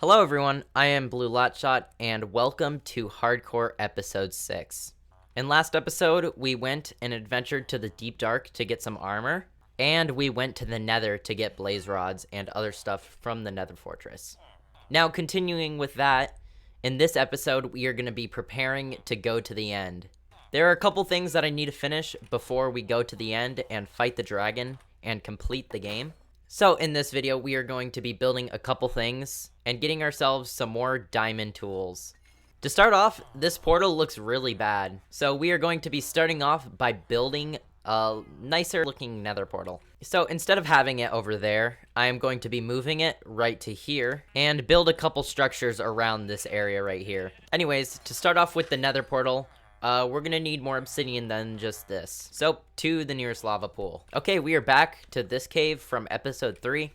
Hello everyone, I am Bluelotshot, and welcome to Hardcore Episode 6. In last episode, we went and adventured to the Deep Dark to get some armor, and we went to the Nether to get blaze rods and other stuff from the Nether Fortress. Now, continuing with that, in this episode, we are going to be preparing to go to the end. There are a couple things that I need to finish before we go to the end and fight the dragon and complete the game. So in this video, we are going to be building a couple things and getting ourselves some more diamond tools. To start off, this portal looks really bad. So we are going to be starting off by building a nicer looking nether portal. So instead of having it over there, I am going to be moving it right to here and build a couple structures around this area right here. Anyways, to start off with the nether portal, we're gonna need more obsidian than just this. So, to the nearest lava pool. Okay, we are back to this cave from episode 3,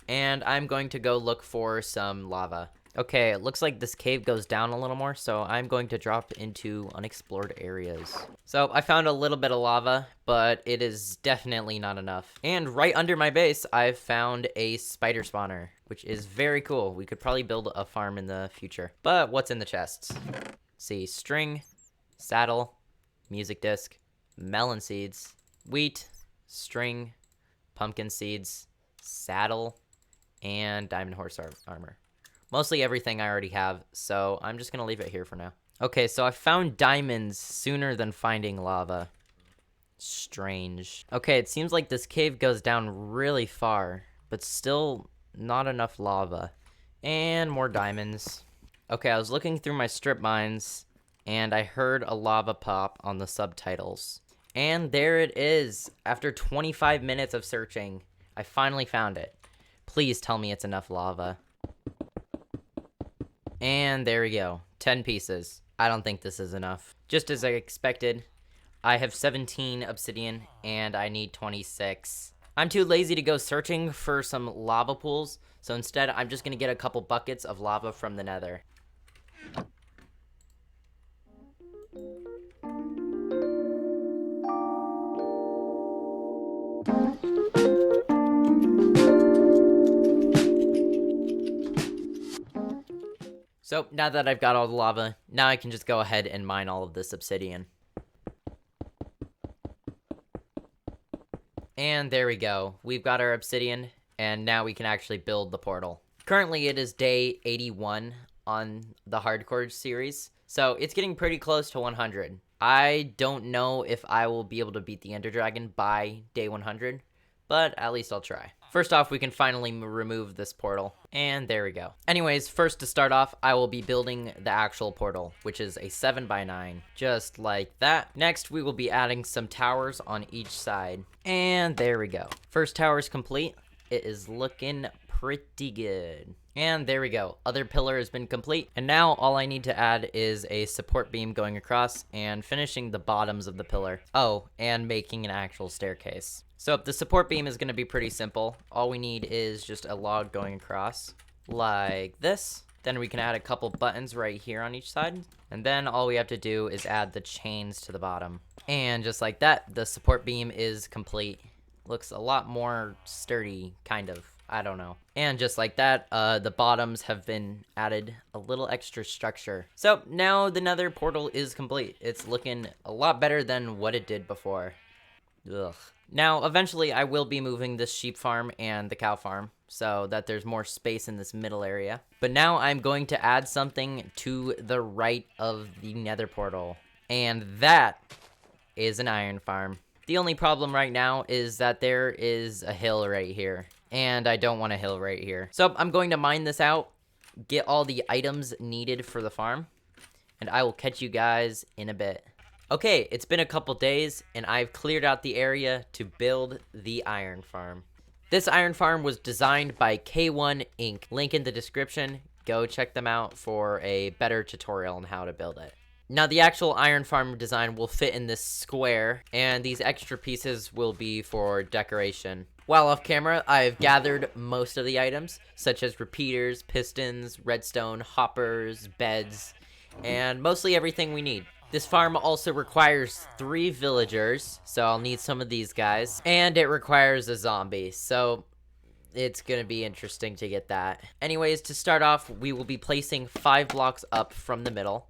and I'm going to go look for some lava. Okay, it looks like this cave goes down a little more, so I'm going to drop into unexplored areas. So, I found a little bit of lava, but it is definitely not enough. And right under my base, I've found a spider spawner, which is very cool. We could probably build a farm in the future. But what's in the chests? See, string, saddle, music disc, melon seeds, wheat, string, pumpkin seeds, saddle, and diamond horse armor. Mostly everything I already have, so I'm just gonna leave it here for now. Okay, so I found diamonds sooner than finding lava. Strange. Okay, it seems like this cave goes down really far, but still not enough lava. And more diamonds. Okay, I was looking through my strip mines, and I heard a lava pop on the subtitles. And there it is. After 25 minutes of searching, I finally found it. Please tell me it's enough lava. And there we go. 10 pieces. I don't think this is enough. Just as I expected, I have 17 obsidian, and I need 26. I'm too lazy to go searching for some lava pools, so instead I'm just gonna get a couple buckets of lava from the Nether. So, now that I've got all the lava, now I can just go ahead and mine all of this obsidian. And there we go. We've got our obsidian, and now we can actually build the portal. Currently, it is day 81 on the hardcore series, so it's getting pretty close to 100. I don't know if I will be able to beat the Ender Dragon by day 100, but at least I'll try. First off, we can finally remove this portal, and there we go. Anyways, first to start off, I will be building the actual portal, which is a 7x9, just like that. Next, we will be adding some towers on each side, and there we go. First tower is complete. It is looking pretty good. And there we go. Other pillar has been complete. And now all I need to add is a support beam going across and finishing the bottoms of the pillar. Oh, and making an actual staircase. So the support beam is going to be pretty simple. All we need is just a log going across like this. Then we can add a couple buttons right here on each side. And then all we have to do is add the chains to the bottom. And just like that, the support beam is complete. Looks a lot more sturdy, kind of. I don't know. And just like that, the bottoms have been added a little extra structure. So now the nether portal is complete. It's looking a lot better than what it did before. Ugh. Now, eventually I will be moving this sheep farm and the cow farm so that there's more space in this middle area. But now I'm going to add something to the right of the nether portal. And that is an iron farm. The only problem right now is that there is a hill right here. And I don't want a hill right here. So I'm going to mine this out, get all the items needed for the farm, and I will catch you guys in a bit. Okay, it's been a couple days, and I've cleared out the area to build the iron farm. This iron farm was designed by K1 Inc. Link in the description. Go check them out for a better tutorial on how to build it. Now, the actual iron farm design will fit in this square, and these extra pieces will be for decoration. While off camera, I've gathered most of the items, such as repeaters, pistons, redstone, hoppers, beds, and mostly everything we need. This farm also requires 3 villagers, so I'll need some of these guys, and it requires a zombie, so it's gonna be interesting to get that. Anyways, to start off, we will be placing 5 blocks up from the middle,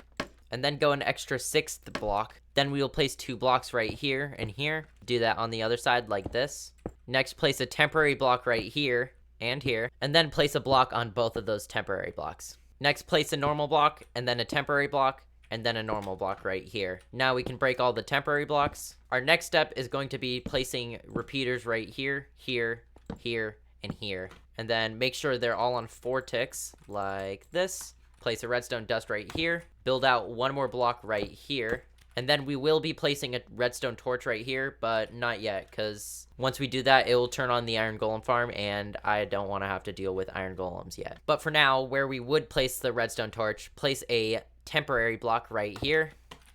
and then go an extra 6th block. Then we will place 2 blocks right here and here. Do that on the other side like this. Next, place a temporary block right here and here, and then place a block on both of those temporary blocks. Next, place a normal block, and then a temporary block, and then a normal block right here. Now we can break all the temporary blocks. Our next step is going to be placing repeaters right here, here, here, and here. And then make sure they're all on 4 ticks, like this. Place a redstone dust right here. Build out 1 more block right here. And then we will be placing a redstone torch right here, but not yet, because once we do that, it will turn on the iron golem farm, and I don't want to have to deal with iron golems yet. But for now, where we would place the redstone torch, place a temporary block right here,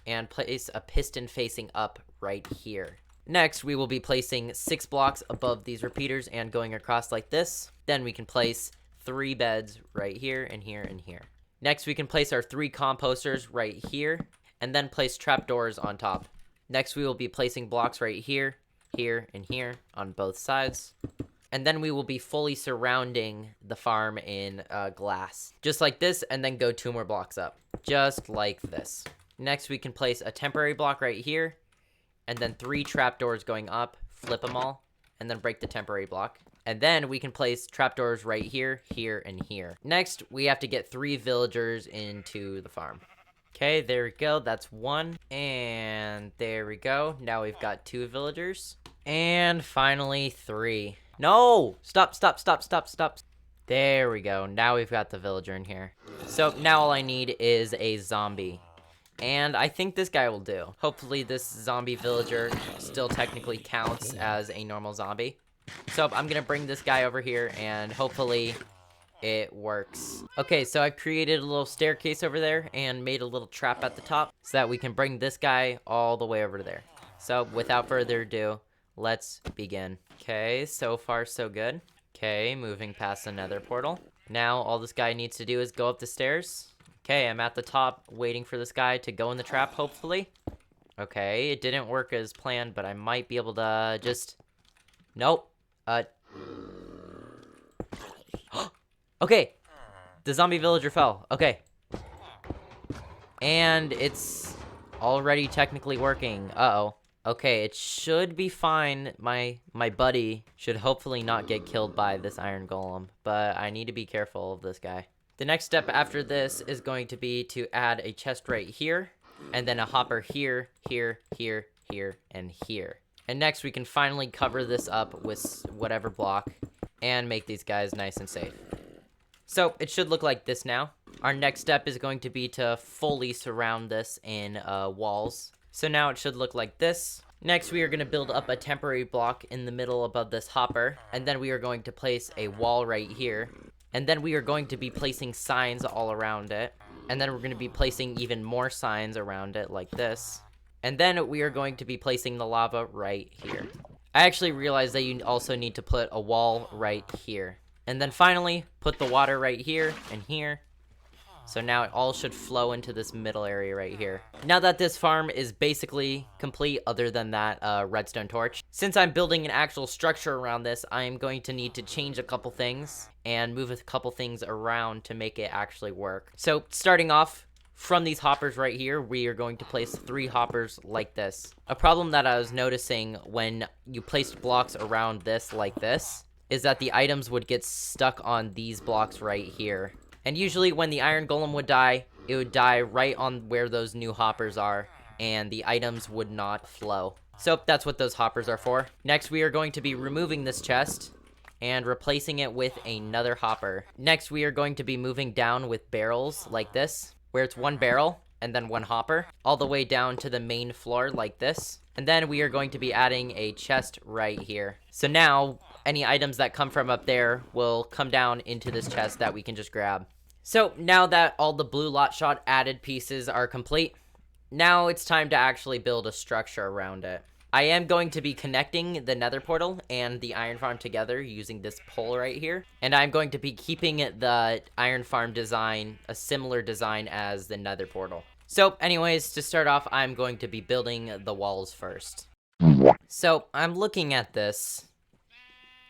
and place a piston facing up right here. Next, we will be placing 6 blocks above these repeaters and going across like this. Then we can place 3 beds right here and here and here. Next, we can place our 3 composters right here, and then place trapdoors on top. Next, we will be placing blocks right here, here, and here on both sides. And then we will be fully surrounding the farm in glass. Just like this, and then go 2 more blocks up. Just like this. Next, we can place a temporary block right here, and then 3 trapdoors going up, flip them all, and then break the temporary block. And then we can place trapdoors right here, here, and here. Next, we have to get 3 villagers into the farm. Okay, there we go. That's 1. And there we go. Now we've got 2 villagers. And finally, 3. No! Stop. There we go. Now we've got the villager in here. So now all I need is a zombie. And I think this guy will do. Hopefully this zombie villager still technically counts as a normal zombie. So I'm going to bring this guy over here and hopefully it works. Okay, so I've created a little staircase over there and made a little trap at the top so that we can bring this guy all the way over there. So without further ado, let's begin. Okay, so far so good. Okay, moving past the nether portal. Now all this guy needs to do is go up the stairs. Okay, I'm at the top waiting for this guy to go in the trap, hopefully. Okay, it didn't work as planned, but I might be able to just... Nope. Okay, the zombie villager fell. Okay. And it's already technically working. Uh-oh. Okay, it should be fine. My buddy should hopefully not get killed by this iron golem, but I need to be careful of this guy. The next step after this is going to be to add a chest right here, and then a hopper here, here, here, here, and here. And next we can finally cover this up with whatever block and make these guys nice and safe. So it should look like this now. Our next step is going to be to fully surround this in walls. So now it should look like this. Next, we are going to build up a temporary block in the middle above this hopper. And then we are going to place a wall right here. And then we are going to be placing signs all around it. And then we're going to be placing even more signs around it like this. And then we are going to be placing the lava right here. I actually realized that you also need to put a wall right here. And then finally, put the water right here and here. So now it all should flow into this middle area right here. Now that this farm is basically complete other than that redstone torch, since I'm building an actual structure around this, I am going to need to change a couple things and move a couple things around to make it actually work. So starting off from these hoppers right here, we are going to place 3 hoppers like this. A problem that I was noticing when you placed blocks around this like this is that the items would get stuck on these blocks right here. And usually when the iron golem would die, it would die right on where those new hoppers are, and the items would not flow. So that's what those hoppers are for. Next, we are going to be removing this chest and replacing it with another hopper. Next, we are going to be moving down with barrels like this, where it's 1 barrel and then 1 hopper, all the way down to the main floor like this. And then we are going to be adding a chest right here. So now, any items that come from up there will come down into this chest that we can just grab. So now that all the Bluelotshot added pieces are complete, now it's time to actually build a structure around it. I am going to be connecting the nether portal and the iron farm together using this pole right here. And I'm going to be keeping the iron farm design a similar design as the nether portal. So anyways, to start off, I'm going to be building the walls first. So I'm looking at this,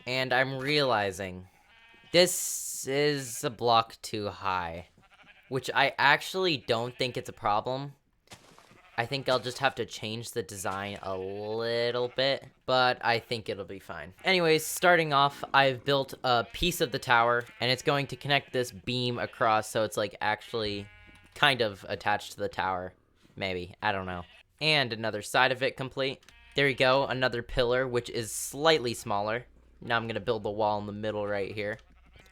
And I'm realizing this is a block too high, which I actually don't think it's a problem. I think I'll just have to change the design a little bit, but I think it'll be fine. Anyways, starting off, I've built a piece of the tower, and it's going to connect this beam across, so it's like actually kind of attached to the tower. Maybe, I don't know. And another side of it complete. There you go, another pillar, which is slightly smaller. Now I'm gonna build the wall in the middle right here.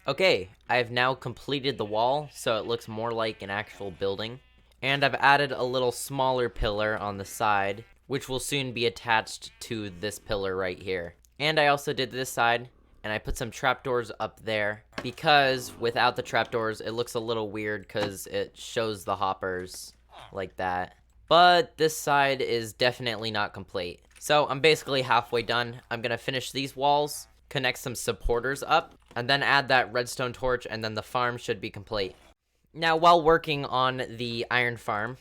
Okay, I've now completed the wall, so it looks more like an actual building. And I've added a little smaller pillar on the side, which will soon be attached to this pillar right here. And I also did this side, and I put some trapdoors up there, because without the trapdoors, it looks a little weird because it shows the hoppers like that. But this side is definitely not complete. So I'm basically halfway done. I'm gonna finish these walls, connect some supporters up, and then add that redstone torch, and then the farm should be complete. Now, while working on the iron farm,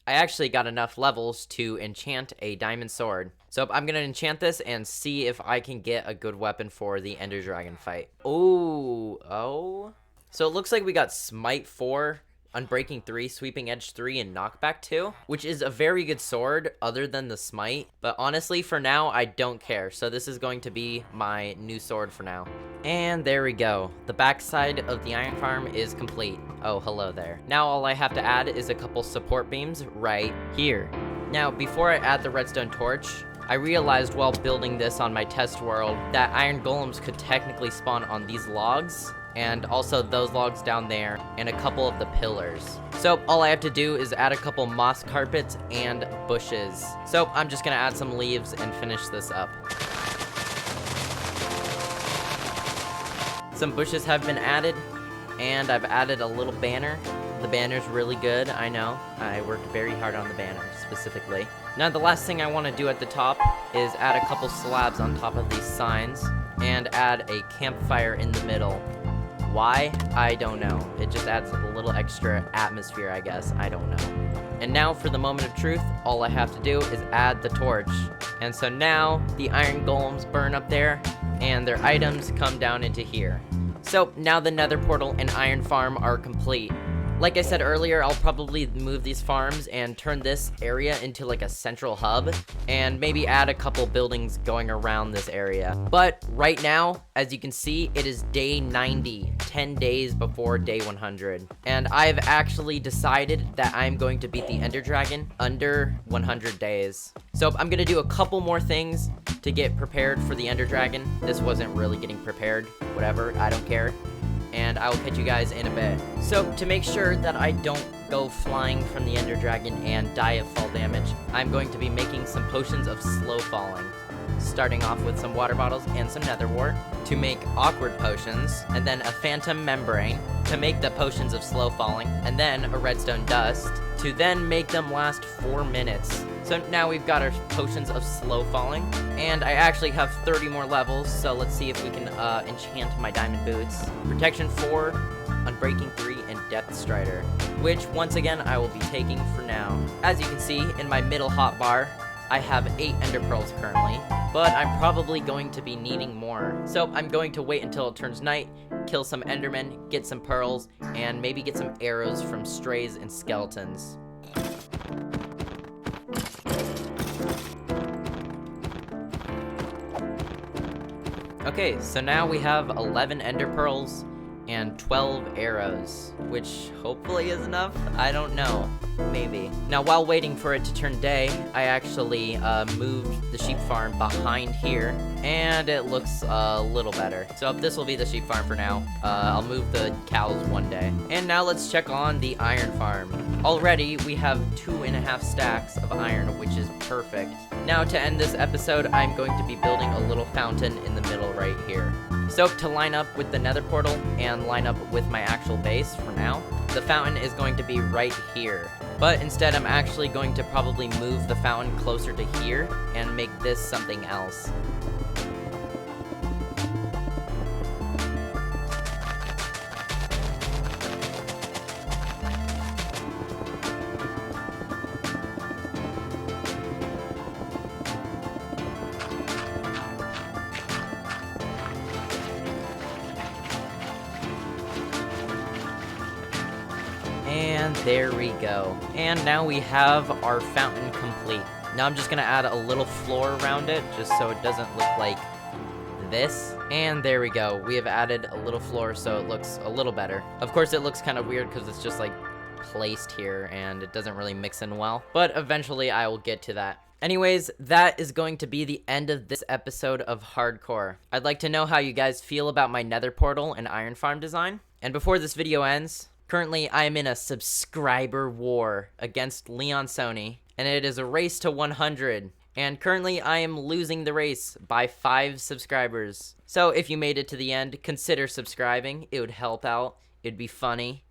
I actually got enough levels to enchant a diamond sword. So I'm gonna enchant this and see if I can get a good weapon for the Ender Dragon fight. Oh. So it looks like we got Smite 4, Unbreaking 3, Sweeping Edge 3, and Knockback 2, which is a very good sword other than the Smite. But honestly, for now, I don't care. So this is going to be my new sword for now. And there we go. The backside of the iron farm is complete. Oh, hello there. Now all I have to add is a couple support beams right here. Now, before I add the redstone torch, I realized while building this on my test world that iron golems could technically spawn on these logs, and also those logs down there, and a couple of the pillars. So all I have to do is add a couple moss carpets and bushes. So I'm just gonna add some leaves and finish this up. Some bushes have been added, and I've added a little banner. The banner's really good, I know. I worked very hard on the banner, specifically. Now the last thing I want to do at the top is add a couple slabs on top of these signs, and add a campfire in the middle. Why? I don't know. It just adds a little extra atmosphere, I guess. I don't know. And now for the moment of truth, all I have to do is add the torch. And so now the iron golems burn up there, and their items come down into here. So now the nether portal and iron farm are complete. Like I said earlier, I'll probably move these farms and turn this area into like a central hub, and maybe add a couple buildings going around this area. But right now, as you can see, it is day 90, 10 days before day 100. And I've actually decided that I'm going to beat the Ender Dragon under 100 days. So I'm gonna do a couple more things to get prepared for the Ender Dragon. This wasn't really getting prepared, whatever, I don't care. And I will catch you guys in a bit. So to make sure that I don't go flying from the Ender Dragon and die of fall damage, I'm going to be making some potions of slow falling. Starting off with some water bottles and some nether wart to make awkward potions, and then a phantom membrane to make the potions of slow falling, and then a redstone dust to then make them last 4 minutes. So now we've got our potions of slow falling, and I actually have 30 more levels, so let's see if we can enchant my diamond boots. Protection 4, Unbreaking 3, and Depth Strider, which once again I will be taking for now. As you can see in my middle hotbar, I have 8 ender pearls currently, but I'm probably going to be needing more. So I'm going to wait until it turns night, kill some endermen, get some pearls, and maybe get some arrows from strays and skeletons. Okay, so now we have 11 ender pearls and 12 arrows, which hopefully is enough. I don't know. Maybe. Now, while waiting for it to turn day, I actually moved the sheep farm behind here, and it looks a little better. So this will be the sheep farm for now. I'll move the cows one day. And now let's check on the iron farm. Already, we have 2.5 stacks of iron, which is perfect. Now, to end this episode, I'm going to be building a little fountain in the middle right here. So to line up with the nether portal and line up with my actual base for now, the fountain is going to be right here. But instead, I'm actually going to probably move the fountain closer to here and make this something else. And there we go. And now we have our fountain complete. Now I'm just gonna add a little floor around it, just so it doesn't look like this. And there we go. We have added a little floor so it looks a little better. Of course, it looks kind of weird because it's just like placed here and it doesn't really mix in well. But eventually I will get to that. Anyways, that is going to be the end of this episode of Hardcore. I'd like to know how you guys feel about my Nether portal and iron farm design. And before this video ends, currently I am in a subscriber war against Leon Sony, and it is a race to 100. And currently I am losing the race by 5 subscribers. So if you made it to the end, consider subscribing. It would help out. It'd be funny.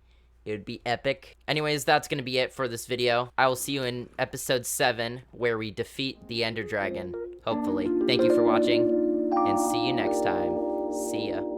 It would be epic. Anyways, that's going to be it for this video. I will see you in episode 7, where we defeat the Ender Dragon. Hopefully. Thank you for watching, and see you next time. See ya.